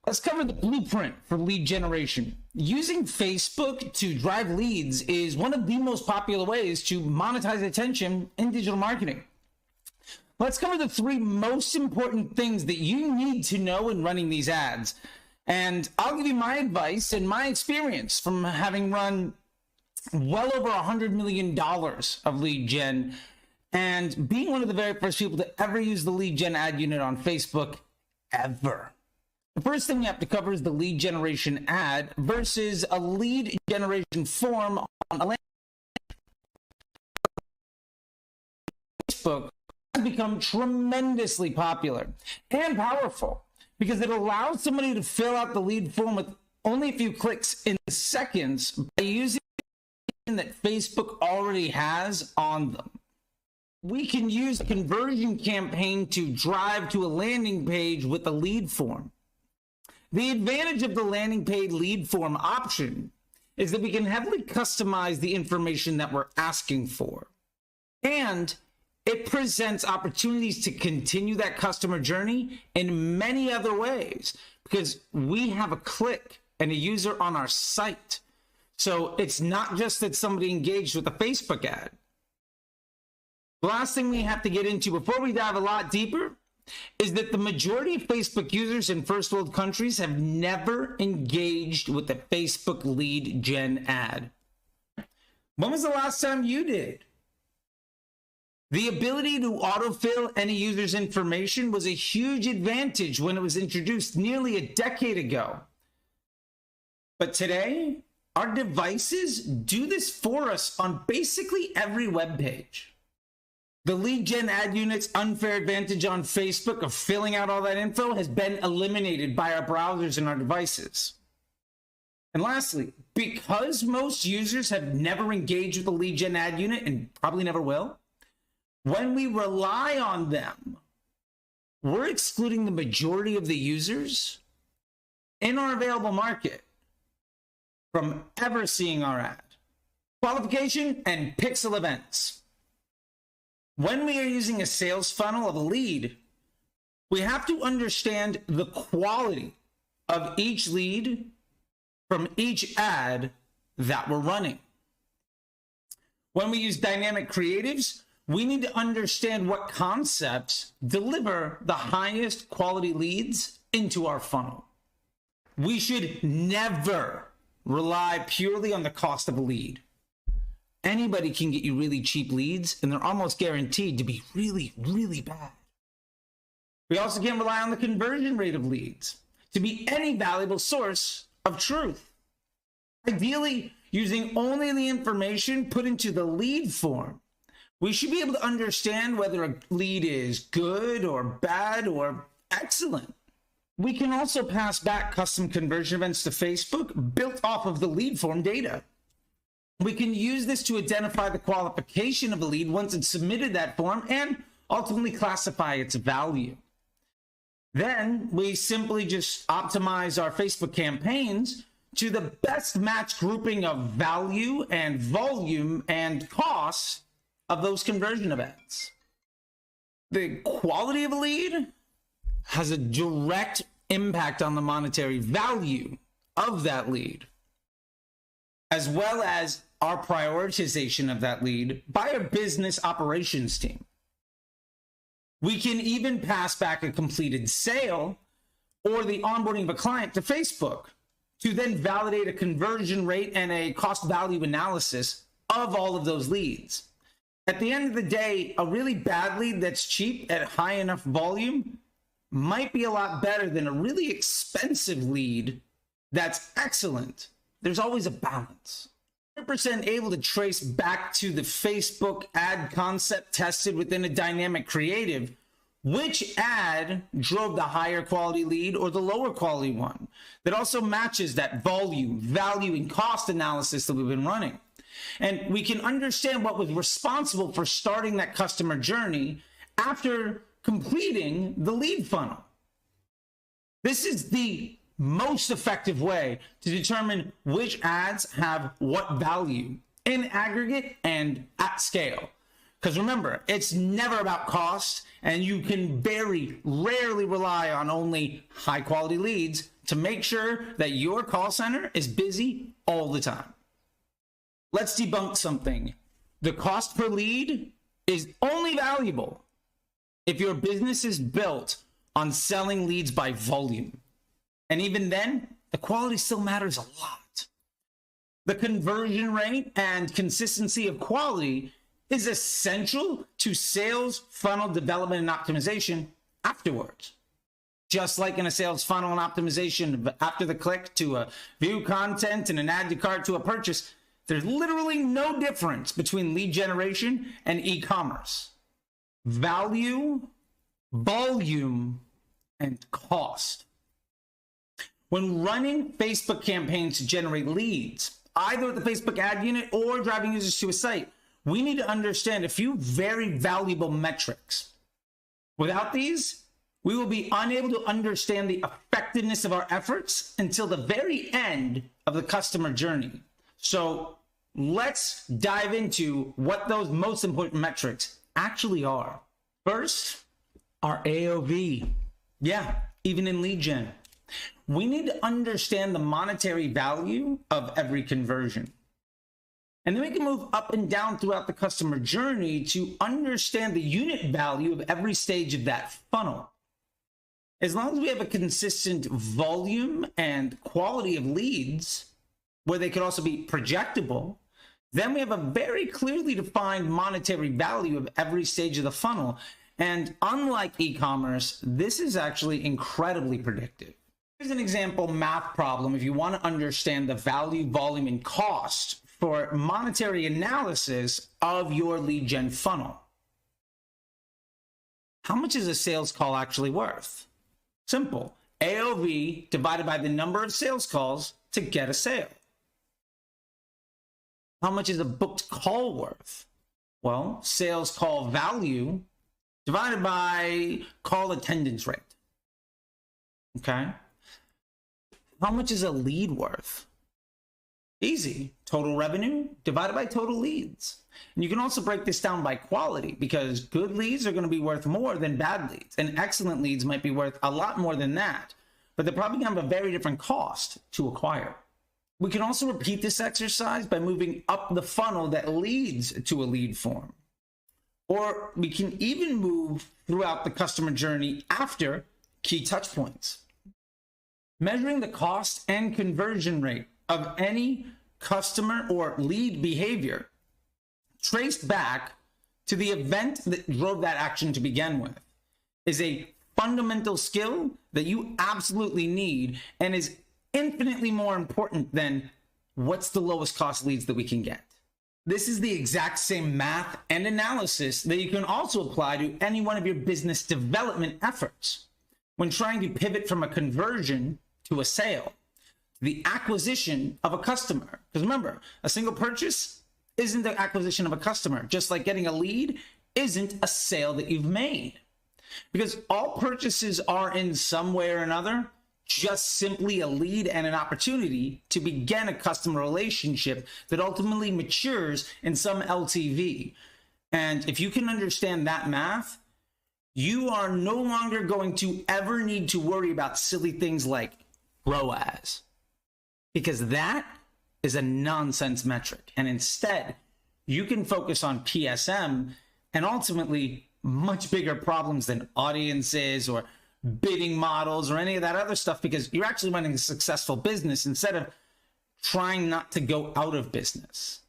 Let's cover the blueprint for lead generation. Using Facebook to drive leads is one of the most popular ways to monetize attention in digital marketing. Let's cover the 3 most important things that you need to know in running these ads. And I'll give you my advice and my experience from having run well over $100 million of lead gen and being one of the very first people to ever use the lead gen ad unit on Facebook ever. The first thing we have to cover is the lead generation ad versus a lead generation form on a landing page. Facebook has become tremendously popular and powerful because it allows somebody to fill out the lead form with only a few clicks in seconds by using that Facebook already has on them. We can use a conversion campaign to drive to a landing page with a lead form. The advantage of the landing page lead form option is that we can heavily customize the information that we're asking for. And it presents opportunities to continue that customer journey in many other ways because we have a click and a user on our site. So it's not just that somebody engaged with a Facebook ad. The last thing we have to get into before we dive a lot deeper is that the majority of Facebook users in first world countries have never engaged with a Facebook lead gen ad. When was the last time you did? The ability to autofill any user's information was a huge advantage when it was introduced nearly a decade ago. But today, our devices do this for us on basically every web page. The lead gen ad unit's unfair advantage on Facebook of filling out all that info has been eliminated by our browsers and our devices. And lastly, because most users have never engaged with the lead gen ad unit and probably never will, when we rely on them, we're excluding the majority of the users in our available market from ever seeing our ad. Qualification and pixel events. When we are using a sales funnel of a lead, we have to understand the quality of each lead from each ad that we're running. When we use dynamic creatives, we need to understand what concepts deliver the highest quality leads into our funnel. We should never rely purely on the cost of a lead. Anybody can get you really cheap leads, and they're almost guaranteed to be really, really bad. We also can't rely on the conversion rate of leads to be any valuable source of truth. Ideally, using only the information put into the lead form, we should be able to understand whether a lead is good or bad or excellent. We can also pass back custom conversion events to Facebook built off of the lead form data. We can use this to identify the qualification of a lead once it's submitted that form and ultimately classify its value. Then we simply just optimize our Facebook campaigns to the best match grouping of value and volume and cost of those conversion events. The quality of a lead has a direct impact on the monetary value of that lead, as well as our prioritization of that lead by our business operations team. We can even pass back a completed sale or the onboarding of a client to Facebook to then validate a conversion rate and a cost value analysis of all of those leads. At the end of the day, a really bad lead that's cheap at high enough volume might be a lot better than a really expensive lead that's excellent. There's always a balance. 100% able to trace back to the Facebook ad concept tested within a dynamic creative, which ad drove the higher quality lead or the lower quality one that also matches that volume, value, and cost analysis that we've been running. And we can understand what was responsible for starting that customer journey after completing the lead funnel. This is the most effective way to determine which ads have what value in aggregate and at scale. Because remember, it's never about cost, and you can very rarely rely on only high quality leads to make sure that your call center is busy all the time. Let's debunk something. The cost per lead is only valuable if your business is built on selling leads by volume. And even then, the quality still matters a lot. The conversion rate and consistency of quality is essential to sales funnel development and optimization afterwards. Just like in a sales funnel and optimization after the click to a view content and an add to cart to a purchase, there's literally no difference between lead generation and e-commerce. Value, volume, and cost. When running Facebook campaigns to generate leads, either at the Facebook ad unit or driving users to a site, we need to understand a few very valuable metrics. Without these, we will be unable to understand the effectiveness of our efforts until the very end of the customer journey. So let's dive into what those most important metrics actually are. First, our AOV. Yeah, even in lead gen. We need to understand the monetary value of every conversion. And then we can move up and down throughout the customer journey to understand the unit value of every stage of that funnel. As long as we have a consistent volume and quality of leads, where they could also be projectable, then we have a very clearly defined monetary value of every stage of the funnel. And unlike e-commerce, this is actually incredibly predictive. Here's an example math problem if you want to understand the value, volume, and cost for monetary analysis of your lead gen funnel. How much is a sales call actually worth? Simple. AOV divided by the number of sales calls to get a sale. How much is a booked call worth? Well, sales call value divided by call attendance rate. Okay. How much is a lead worth? Easy. Total revenue divided by total leads. And you can also break this down by quality, because good leads are going to be worth more than bad leads, and excellent leads might be worth a lot more than that, but they're probably going to have a very different cost to acquire. We can also repeat this exercise by moving up the funnel that leads to a lead form. Or we can even move throughout the customer journey after key touch points. Measuring the cost and conversion rate of any customer or lead behavior traced back to the event that drove that action to begin with is a fundamental skill that you absolutely need, and is infinitely more important than what's the lowest cost leads that we can get. This is the exact same math and analysis that you can also apply to any one of your business development efforts when trying to pivot from a conversion to a sale, the acquisition of a customer. Because remember, a single purchase isn't the acquisition of a customer, just like getting a lead isn't a sale that you've made. Because all purchases are in some way or another just simply a lead and an opportunity to begin a customer relationship that ultimately matures in some LTV. And if you can understand that math, you are no longer going to ever need to worry about silly things like ROAS, because that is a nonsense metric. And instead, you can focus on PSM and ultimately much bigger problems than audiences or bidding models or any of that other stuff, because you're actually running a successful business instead of trying not to go out of business.